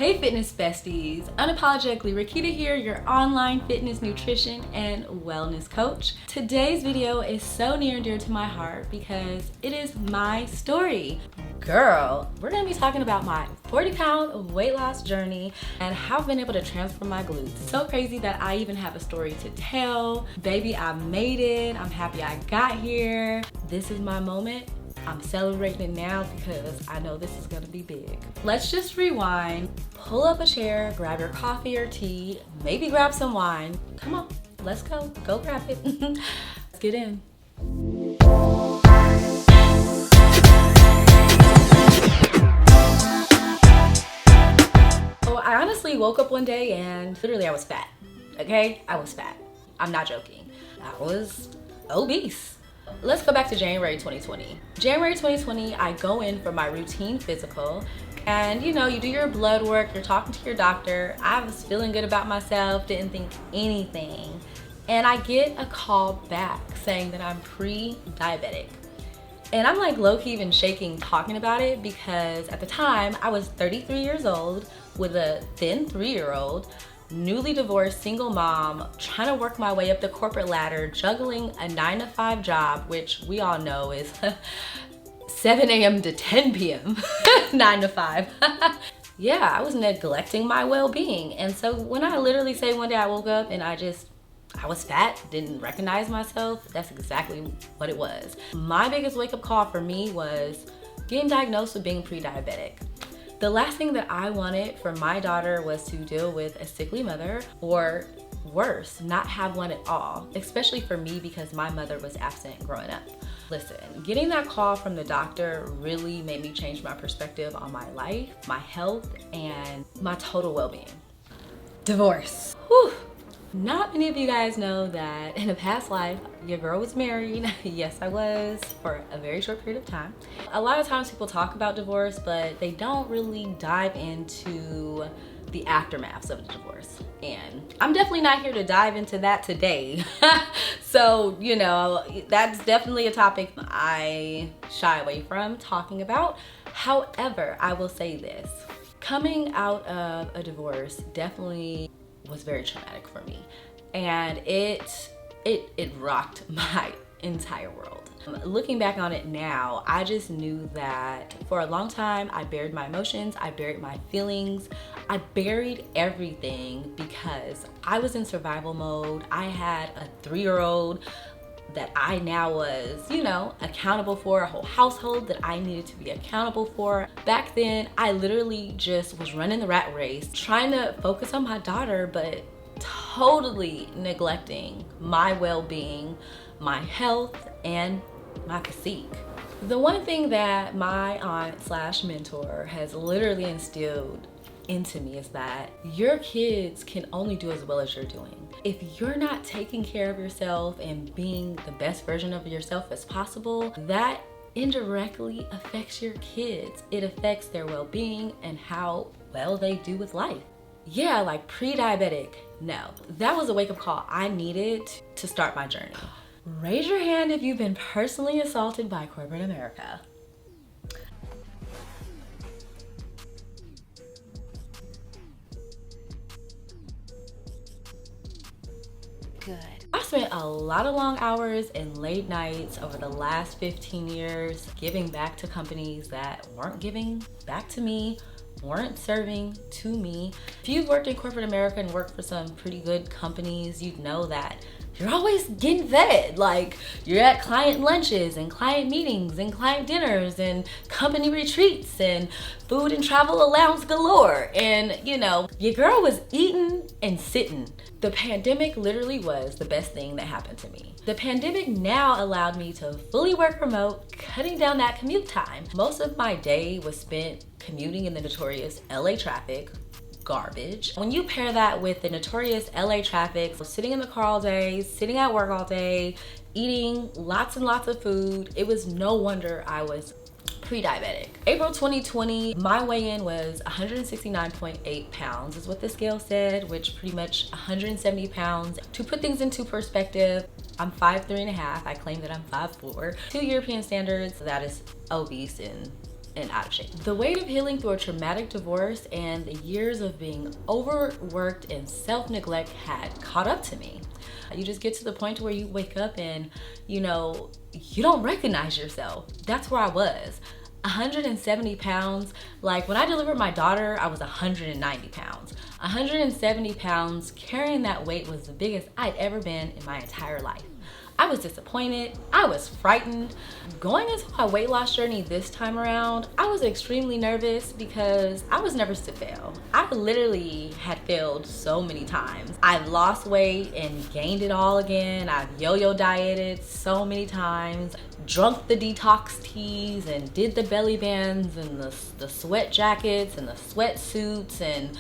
Hey fitness besties, Unapologetically Ryketia here, your online fitness, nutrition, and wellness coach. Today's video is so near and dear to my heart because it is my story. Girl, we're gonna be talking about my 40-pound weight loss journey and how I've been able to transform my glutes. So crazy that I even have a story to tell. Baby, I made it. I'm happy I got here. This is my moment. I'm celebrating it now because I know this is gonna be big. Let's just rewind, pull up a chair, grab your coffee or tea, maybe grab some wine. Come on, let's go grab it. Let's get in. So I honestly woke up one day and literally I was fat, okay? I was fat, I'm not joking. I was obese. Let's go back to January 2020. January 2020, I go in for my routine physical and you do your blood work, you're talking to your doctor. I was feeling good about myself, didn't think anything. And I get a call back saying that I'm pre-diabetic. And I'm like low-key even shaking talking about it because at the time I was 33 years old with a thin 3-year-old, newly divorced single mom, trying to work my way up the corporate ladder, juggling a 9-to-5 job, which we all know is 7 a.m. to 10 p.m. 9 to 5. Yeah, I was neglecting my well-being. And so when I literally say one day I woke up and I was fat, didn't recognize myself, that's exactly what it was. My biggest wake-up call for me was getting diagnosed with being pre-diabetic. The last thing that I wanted for my daughter was to deal with a sickly mother, or worse, not have one at all, especially for me because my mother was absent growing up. Listen, getting that call from the doctor really made me change my perspective on my life, my health, and my total well-being. Divorce. Whew. Not many of you guys know that in a past life, your girl was married. Yes, I was, for a very short period of time. A lot of times people talk about divorce, but they don't really dive into the aftermaths of the divorce. And I'm definitely not here to dive into that today. So, that's definitely a topic I shy away from talking about. However, I will say this. Coming out of a divorce definitely was very traumatic for me, and it rocked my entire world. Looking back on it now, I just knew that for a long time I buried my emotions, I buried my feelings, I buried everything because I was in survival mode. I had a 3-year-old that I now was, accountable for, a whole household that I needed to be accountable for. Back then, I literally just was running the rat race, trying to focus on my daughter, but totally neglecting my well-being, my health, and my physique. The one thing that my aunt/mentor has literally instilled into me is that your kids can only do as well as you're doing. If you're not taking care of yourself and being the best version of yourself as possible, that indirectly affects your kids. It affects their well-being and how well they do with life. Yeah, like pre-diabetic, no. That was a wake-up call I needed to start my journey. Raise your hand if you've been personally assaulted by corporate America. Good. I spent a lot of long hours and late nights over the last 15 years giving back to companies that weren't giving back to me, weren't serving to me. If you've worked in corporate America and worked for some pretty good companies, you'd know that you're always getting fed. Like, you're at client lunches and client meetings and client dinners and company retreats and food and travel allowance galore. And your girl was eating and sitting. The pandemic literally was the best thing that happened to me. The pandemic now allowed me to fully work remote, cutting down that commute time. Most of my day was spent commuting in the notorious LA traffic. Garbage. When you pair that with the notorious LA traffic, so sitting in the car all day, sitting at work all day, eating lots and lots of food, it was no wonder I was pre-diabetic. April 2020, my weigh-in was 169.8 pounds is what the scale said, which pretty much 170 pounds. To put things into perspective, I'm 5'3.5". I claim that I'm 5'4". To European standards, that is obese and and out of shape. The weight of healing through a traumatic divorce and the years of being overworked and self-neglect had caught up to me. You just get to the point where you wake up and, you don't recognize yourself. That's where I was. 170 pounds. Like when I delivered my daughter, I was 190 pounds. 170 pounds, carrying that weight was the biggest I'd ever been in my entire life. I was disappointed, I was frightened. Going into my weight loss journey this time around, I was extremely nervous because I was nervous to fail. I literally had failed so many times. I've lost weight and gained it all again. I've yo-yo dieted so many times, drunk the detox teas and did the belly bands and the sweat jackets and the sweatsuits and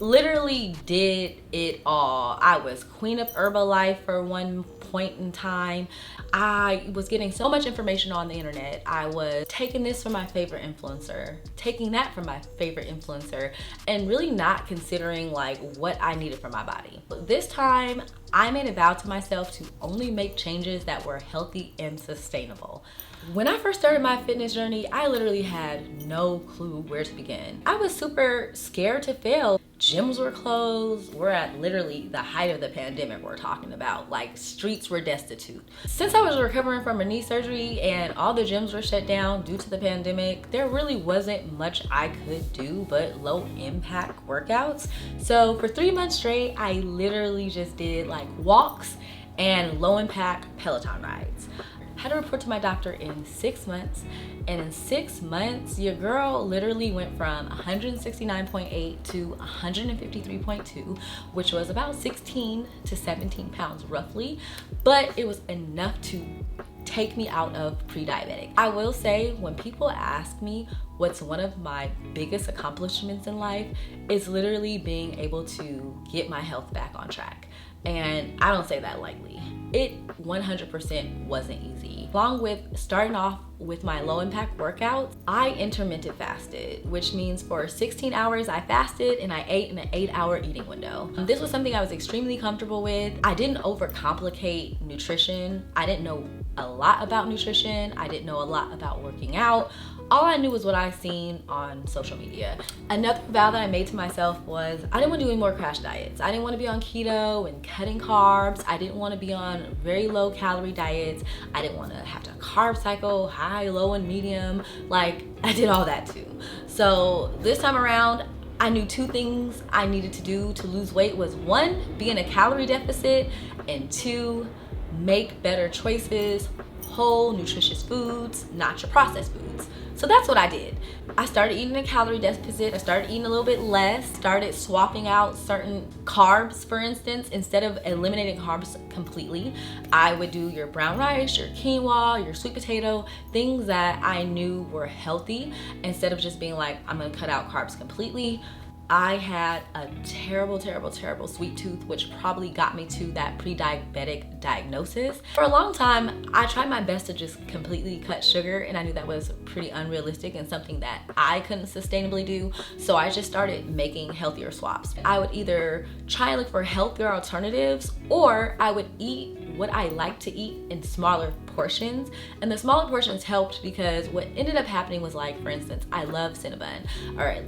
literally did it all. I was queen of Herbalife for one point in time. I was getting so much information on the internet. I was taking this from my favorite influencer, taking that from my favorite influencer, and really not considering like what I needed for my body. But this time, I made a vow to myself to only make changes that were healthy and sustainable. When I first started my fitness journey, I literally had no clue where to begin. I was super scared to fail. Gyms were closed. We're at literally the height of the pandemic we're talking about. Like streets were destitute. Since I was recovering from a knee surgery and all the gyms were shut down due to the pandemic, there really wasn't much I could do but low impact workouts. So for 3 months straight, I literally just did like walks and low impact Peloton rides. Had to report to my doctor in 6 months, and in 6 months your girl literally went from 169.8 to 153.2, which was about 16 to 17 pounds roughly, but it was enough to take me out of pre-diabetic. I will say, when people ask me what's one of my biggest accomplishments in life, is literally being able to get my health back on track. And I don't say that lightly. It 100% wasn't easy. Along with starting off with my low impact workouts, I intermittent fasted, which means for 16 hours I fasted and I ate in an 8-hour eating window. This was something I was extremely comfortable with. I didn't overcomplicate nutrition. I didn't know a lot about nutrition. I didn't know a lot about working out. All I knew was what I seen on social media. Another vow that I made to myself was I didn't want to do any more crash diets. I didn't want to be on keto and cutting carbs. I didn't want to be on very low calorie diets. I didn't want to have to carb cycle, high, low, and medium. Like, I did all that too. So this time around, I knew 2 things I needed to do to lose weight was 1, be in a calorie deficit, and 2, make better choices, whole, nutritious foods, not your processed foods. So that's what I did. I started eating a calorie deficit. I started eating a little bit less, started swapping out certain carbs, for instance. Instead of eliminating carbs completely, I would do your brown rice, your quinoa, your sweet potato, things that I knew were healthy, instead of just being like, I'm gonna cut out carbs completely. I had a terrible sweet tooth, which probably got me to that pre-diabetic diagnosis. For a long time, I tried my best to just completely cut sugar, and I knew that was pretty unrealistic and something that I couldn't sustainably do. So I just started making healthier swaps. I would either try and look for healthier alternatives, or I would eat what I like to eat in smaller portions. And the smaller portions helped because what ended up happening was, like, for instance, I love Cinnabon. All right,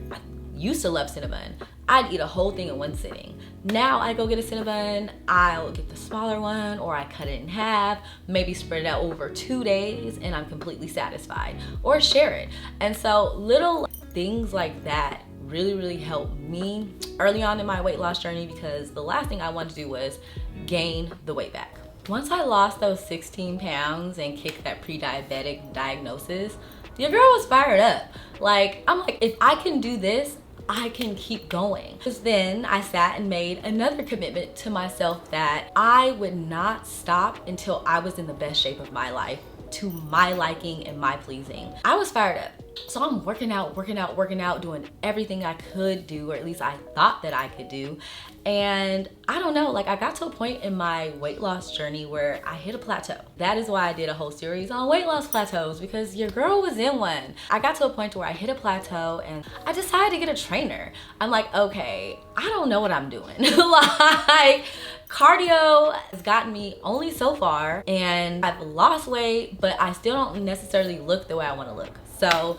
used to love Cinnabon. I'd eat a whole thing in one sitting. Now I go get a Cinnabon, I'll get the smaller one, or I cut it in half, maybe spread it out over 2 days, and I'm completely satisfied, or share it. And so little things like that really helped me early on in my weight loss journey, because the last thing I wanted to do was gain the weight back. Once I lost those 16 pounds and kicked that pre-diabetic diagnosis, your girl was fired up. Like, I'm like, if I can do this, I can keep going. Because then I sat and made another commitment to myself that I would not stop until I was in the best shape of my life, to my liking and my pleasing. I was fired up. So I'm working out, doing everything I could do, or at least I thought that I could do. And I don't know, like, I got to a point in my weight loss journey where I hit a plateau. That is why I did a whole series on weight loss plateaus, because your girl was in one. I got to a point where I hit a plateau and I decided to get a trainer. I'm like, okay, I don't know what I'm doing. Like, cardio has gotten me only so far, and I've lost weight, but I still don't necessarily look the way I want to look. So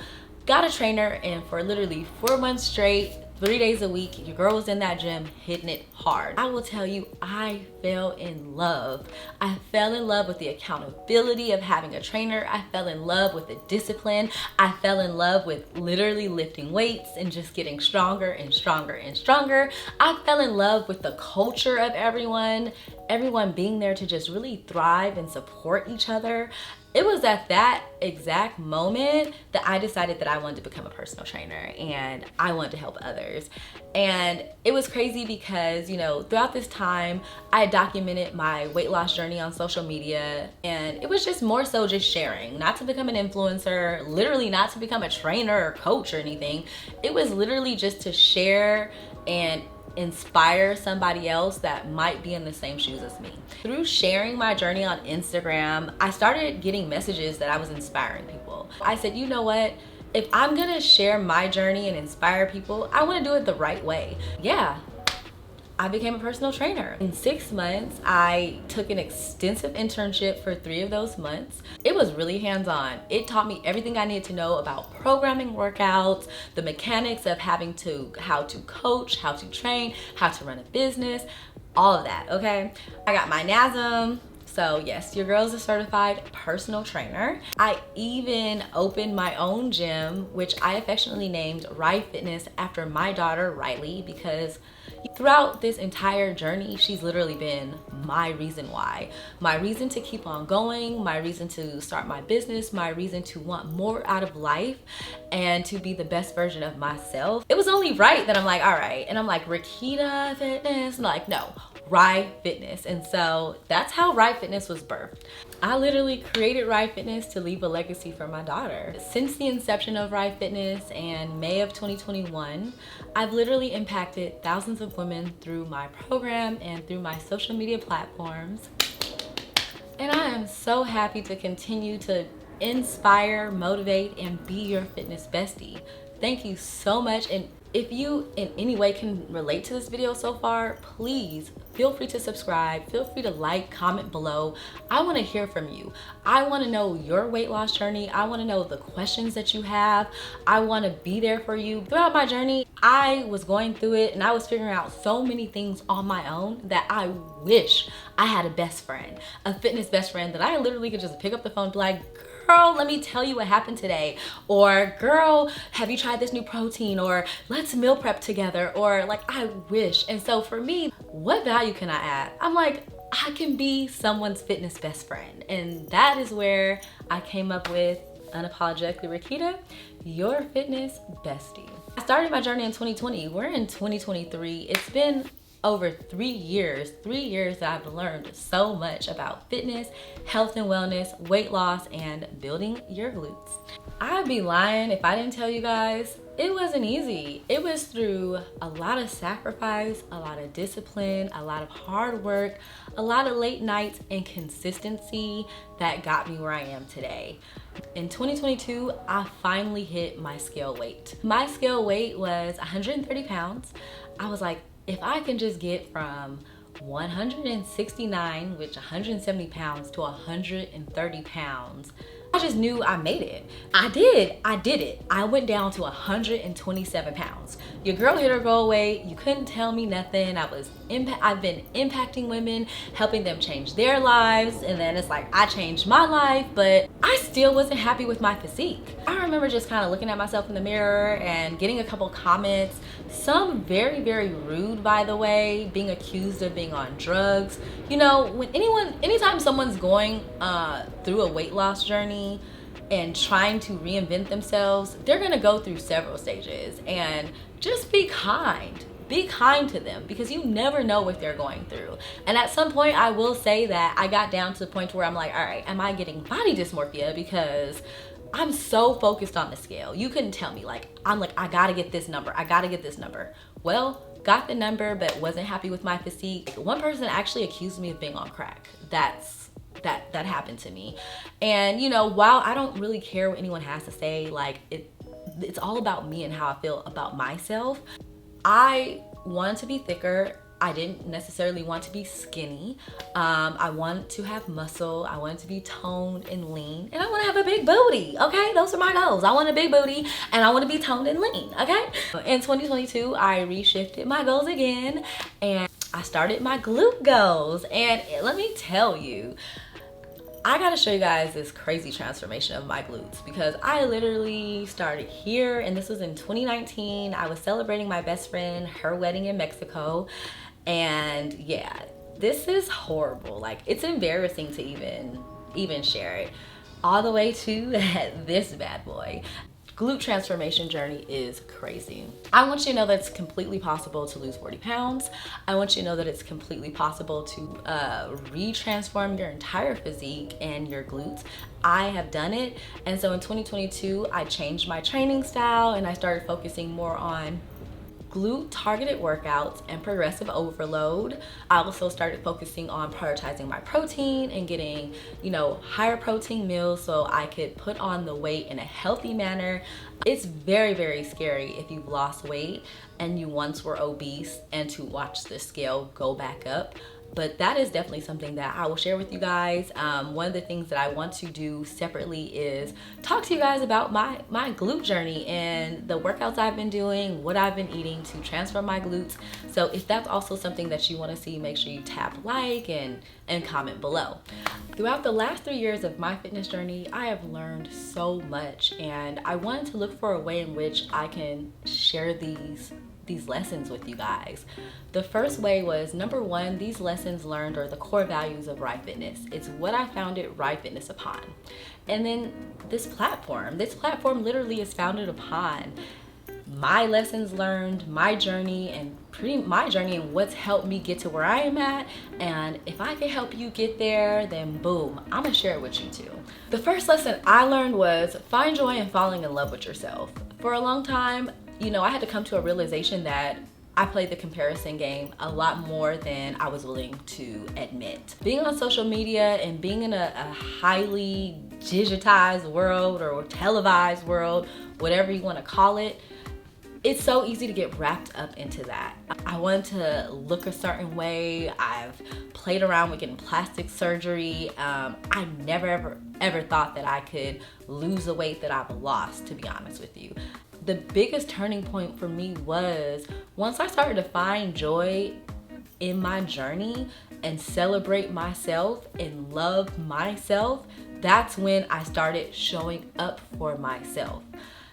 got a trainer, and for literally 4 months straight, 3 days a week, your girl was in that gym hitting it hard. I will tell you, I fell in love. I fell in love with the accountability of having a trainer. I fell in love with the discipline. I fell in love with literally lifting weights and just getting stronger and stronger and stronger. I fell in love with the culture of everyone being there to just really thrive and support each other. It was at that exact moment that I decided that I wanted to become a personal trainer and I wanted to help others. And it was crazy because, you know, throughout this time, I documented my weight loss journey on social media, and it was just more so just sharing, not to become an influencer, literally not to become a trainer or coach or anything. It was literally just to share and inspire somebody else that might be in the same shoes as me. Through sharing my journey on Instagram, I started getting messages that I was inspiring people. I said, you know what? If I'm gonna share my journey and inspire people, I wanna do it the right way. Yeah, I became a personal trainer. In 6 months, I took an extensive internship for 3 of those months. It was really hands-on. It taught me everything I needed to know about programming workouts, the mechanics of how to coach, how to train, how to run a business, all of that, okay? I got my NASM. So yes, your girl's a certified personal trainer. I even opened my own gym, which I affectionately named Rye Fitness after my daughter, Riley, because throughout this entire journey, she's literally been my reason why. My reason to keep on going, my reason to start my business, my reason to want more out of life and to be the best version of myself. It was only right that I'm like, all right. And I'm like, Ryketia Fitness? I'm like, no, Rye Fitness. And so that's how Rye Fitness was birthed. I literally created Rye Fitness to leave a legacy for my daughter. Since the inception of Rye Fitness in May of 2021, I've literally impacted thousands of women through my program and through my social media platforms. And I am so happy to continue to inspire, motivate, and be your fitness bestie. Thank you so much. And if you in any way can relate to this video so far, please feel free to subscribe, feel free to like, comment below. I wanna hear from you. I wanna know your weight loss journey. I wanna know the questions that you have. I wanna be there for you. Throughout my journey, I was going through it and I was figuring out so many things on my own that I wish I had a best friend, a fitness best friend that I literally could just pick up the phone and be like, girl, let me tell you what happened today. Or girl, have you tried this new protein? Or let's meal prep together. Or like, I wish. And so for me, what value can I add? I'm like, I can be someone's fitness best friend. And that is where I came up with Unapologetically Ryketia, your fitness bestie. I started my journey in 2020. We're in 2023. It's been over 3 years that I've learned so much about fitness, health and wellness, weight loss, and building your glutes. I'd be lying if I didn't tell you guys, it wasn't easy. It was through a lot of sacrifice, a lot of discipline, a lot of hard work, a lot of late nights, and consistency that got me where I am today. In 2022, I finally hit my scale weight. My scale weight was 130 pounds. I was like, if I can just get from 169, which 170 pounds, to 130 pounds, I just knew I made it. I did it. I went down to 127 pounds. Your girl hit her goal weight. You couldn't tell me nothing. I've been impacting women, helping them change their lives. And then it's like, I changed my life, but I still wasn't happy with my physique. I remember just kind of looking at myself in the mirror and getting a couple comments, some very, very rude, by the way, being accused of being on drugs. You know, anytime someone's going through a weight loss journey and trying to reinvent themselves, they're gonna go through several stages, and just be kind. Be kind to them, because you never know what they're going through. And at some point, I will say that I got down to the point where I'm like, all right, am I getting body dysmorphia? Because I'm so focused on the scale. You couldn't tell me, I'm like, I gotta get this number. I gotta get this number. Well, got the number, but wasn't happy with my physique. One person actually accused me of being on crack. That happened to me. And you know, while I don't really care what anyone has to say, like it's all about me and how I feel about myself. I wanted to be thicker. I didn't necessarily want to be skinny. I wanted to have muscle. I wanted to be toned and lean. And I want to have a big booty, okay? Those are my goals. I want a big booty and I want to be toned and lean, okay? In 2022, I reshifted my goals again and I started my glute goals. And let me tell you, I gotta show you guys this crazy transformation of my glutes, because I literally started here, and this was in 2019. I was celebrating my best friend, her wedding in Mexico. And yeah, this is horrible. Like, it's embarrassing to even share it. All the way to this bad boy. Glute transformation journey is crazy. I want you to know that it's completely possible to lose 40 pounds. I want you to know that it's completely possible to re-transform your entire physique and your glutes. I have done it. And so in 2022, I changed my training style and I started focusing more on glute targeted workouts and progressive overload. I also started focusing on prioritizing my protein and getting, higher protein meals so I could put on the weight in a healthy manner. It's very, very scary if you've lost weight and you once were obese and to watch the scale go back up. But that is definitely something that I will share with you guys. One of the things that I want to do separately is talk to you guys about my glute journey and the workouts I've been doing, what I've been eating to transform my glutes. So if that's also something that you want to see, make sure you tap like and comment below. Throughout the last 3 years of my fitness journey, I have learned so much, and I wanted to look for a way in which I can share these lessons with you guys. The first way was, number one, these lessons learned are the core values of Rye Fitness. It's what I founded Rye Fitness upon. And then this platform literally is founded upon my lessons learned, my journey, and what's helped me get to where I am at. And if I can help you get there, then boom, I'm gonna share it with you too. The first lesson I learned was find joy in falling in love with yourself. For a long time, I had to come to a realization that I played the comparison game a lot more than I was willing to admit. Being on social media and being in a highly digitized world or televised world, whatever you want to call it, it's so easy to get wrapped up into that. I wanted to look a certain way. I've played around with getting plastic surgery. I never ever thought that I could lose the weight that I've lost, to be honest with you. The biggest turning point for me was once I started to find joy in my journey and celebrate myself and love myself. That's when I started showing up for myself.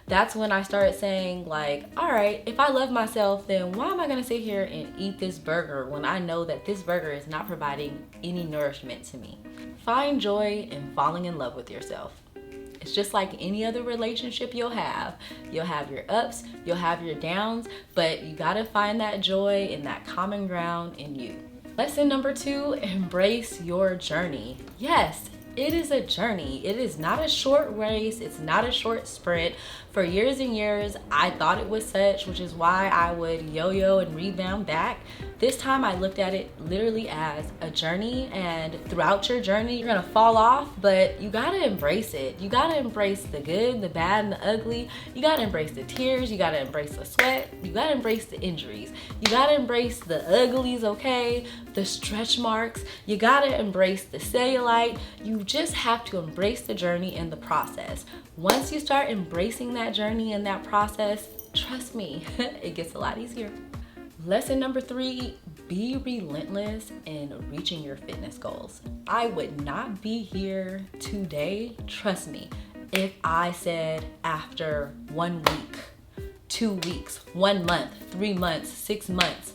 That's when I started saying, like, all right, if I love myself, then why am I gonna sit here and eat this burger when I know that this burger is not providing any nourishment to me? Find joy in falling in love with yourself. It's just like any other relationship you'll have. You'll have your ups, you'll have your downs, but you gotta find that joy and that common ground in you. Lesson number 2, embrace your journey. Yes, it is a journey. It is not a short race. It's not a short sprint. For years and years, I thought it was such, which is why I would yo-yo and rebound back. This time I looked at it literally as a journey, and throughout your journey, you're gonna fall off, but you gotta embrace it. You gotta embrace the good, the bad, and the ugly. You gotta embrace the tears. You gotta embrace the sweat. You gotta embrace the injuries. You gotta embrace the uglies, okay? The stretch marks. You gotta embrace the cellulite. You just have to embrace the journey and the process. Once you start embracing that journey and that process, trust me, it gets a lot easier. Lesson number 3, be relentless in reaching your fitness goals. I would not be here today, trust me, if I said after 1 week, 2 weeks, 1 month, 3 months, 6 months,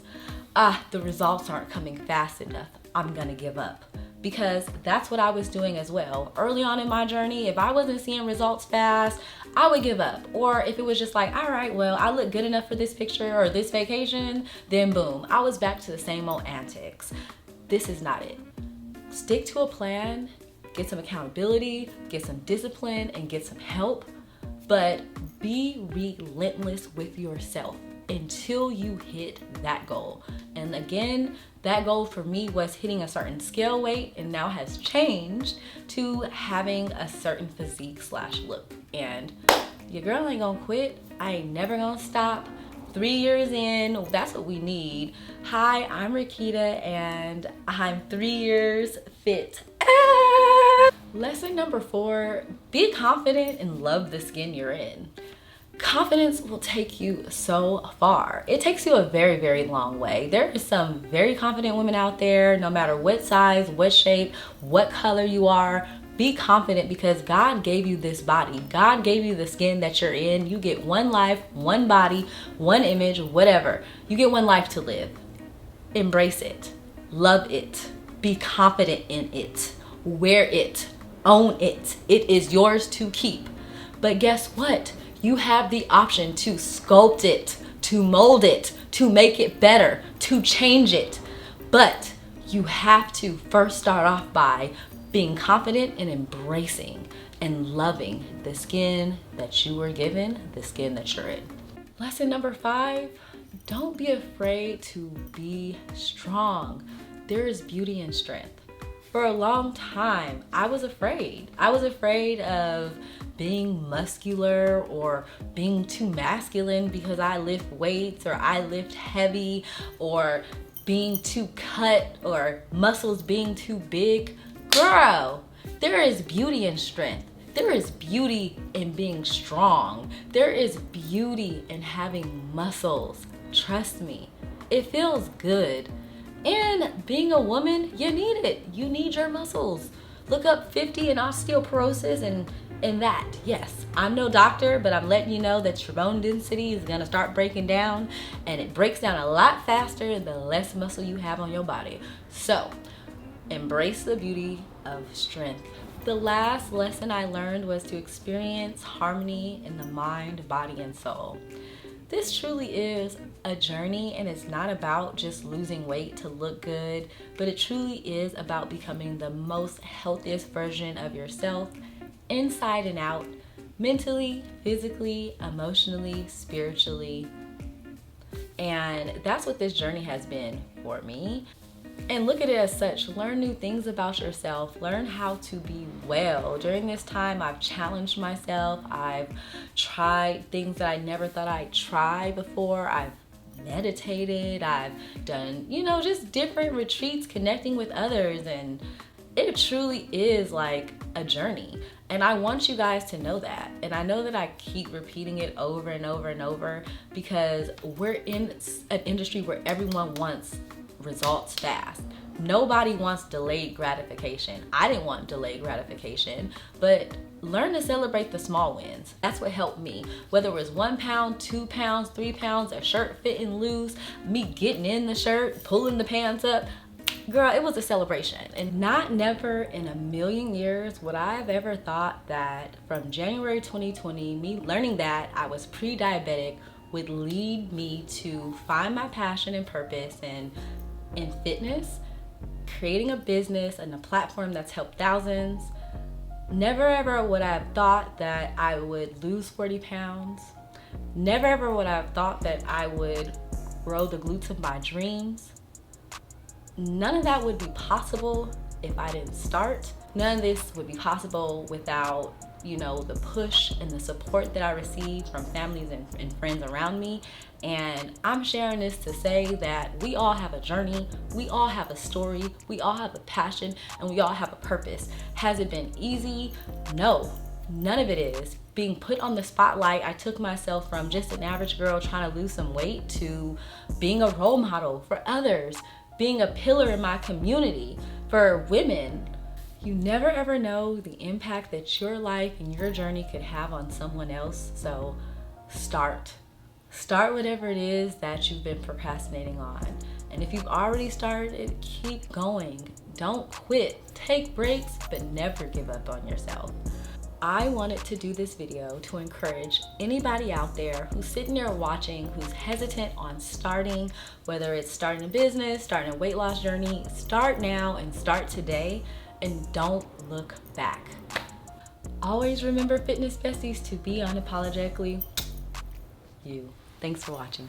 the results aren't coming fast enough, I'm gonna give up. Because that's what I was doing as well. Early on in my journey, if I wasn't seeing results fast, I would give up. Or if it was just like, all right, well, I look good enough for this picture or this vacation, then boom, I was back to the same old antics. This is not it. Stick to a plan, get some accountability, get some discipline, and get some help. But be relentless with yourself until you hit that goal. And again, that goal for me was hitting a certain scale weight, and now has changed to having a certain physique / look. And your girl ain't gonna quit. I ain't never gonna stop. 3 years in, that's what we need. Hi, I'm Ryketia and I'm 3 years fit. Lesson number 4, be confident and love the skin you're in. Confidence will take you so far. It takes you a very, very long way. There are some very confident women out there, no matter what size, what shape, what color you are. Be confident because God gave you this body. God gave you the skin that you're in. You get one life, one body, one image, whatever. You get one life to live. Embrace it. Love it. Be confident in it. Wear it. Own it. It is yours to keep. But guess what? You have the option to sculpt it, to mold it, to make it better, to change it. But you have to first start off by being confident and embracing and loving the skin that you were given, the skin that you're in. Lesson number 5, don't be afraid to be strong. There is beauty in strength. For a long time, I was afraid. I was afraid of being muscular or being too masculine because I lift weights or I lift heavy, or being too cut or muscles being too big. Girl, there is beauty in strength. There is beauty in being strong. There is beauty in having muscles. Trust me, it feels good. And being a woman, you need it. You need your muscles. Look up 50 and osteoporosis and that. Yes, I'm no doctor, but I'm letting you know that your bone density is gonna start breaking down, and it breaks down a lot faster the less muscle you have on your body. So, embrace the beauty of strength. The last lesson I learned was to experience harmony in the mind, body, and soul. This truly is a journey, and it's not about just losing weight to look good, but it truly is about becoming the most healthiest version of yourself, inside and out, mentally, physically, emotionally, spiritually. And that's what this journey has been for me. And look at it as such. Learn new things about yourself. Learn how to be well. During this time, I've challenged myself. I've tried things that I never thought I'd try before. I've meditated. I've done, just different retreats, connecting with others. And it truly is like a journey. And I want you guys to know that. And I know that I keep repeating it over and over and over because we're in an industry where everyone wants results fast. Nobody wants delayed gratification. I didn't want delayed gratification, but learn to celebrate the small wins. That's what helped me. Whether it was 1 pound, 2 pounds, 3 pounds, a shirt fitting loose, me getting in the shirt, pulling the pants up, girl, it was a celebration. And never in a million years would I have ever thought that from January 2020, me learning that I was pre-diabetic would lead me to find my passion and purpose in fitness, creating a business and a platform that's helped thousands. Never ever would I have thought that I would lose 40 pounds. Never ever would I have thought that I would grow the glutes of my dreams. None of that would be possible if I didn't start. None of this would be possible without the push and the support that I received from families and friends around me. And I'm sharing this to say that we all have a journey, we all have a story, we all have a passion, and we all have a purpose. Has it been easy? No, none of it is. Being put on the spotlight, I took myself from just an average girl trying to lose some weight to being a role model for others, being a pillar in my community for women. You never ever know the impact that your life and your journey could have on someone else. So start whatever it is that you've been procrastinating on. And if you've already started, keep going. Don't quit. Take breaks, but never give up on yourself. I wanted to do this video to encourage anybody out there who's sitting there watching, who's hesitant on starting, whether it's starting a business, starting a weight loss journey. Start now and start today, and don't look back. Always remember, fitness besties, to be unapologetically you. Thanks for watching.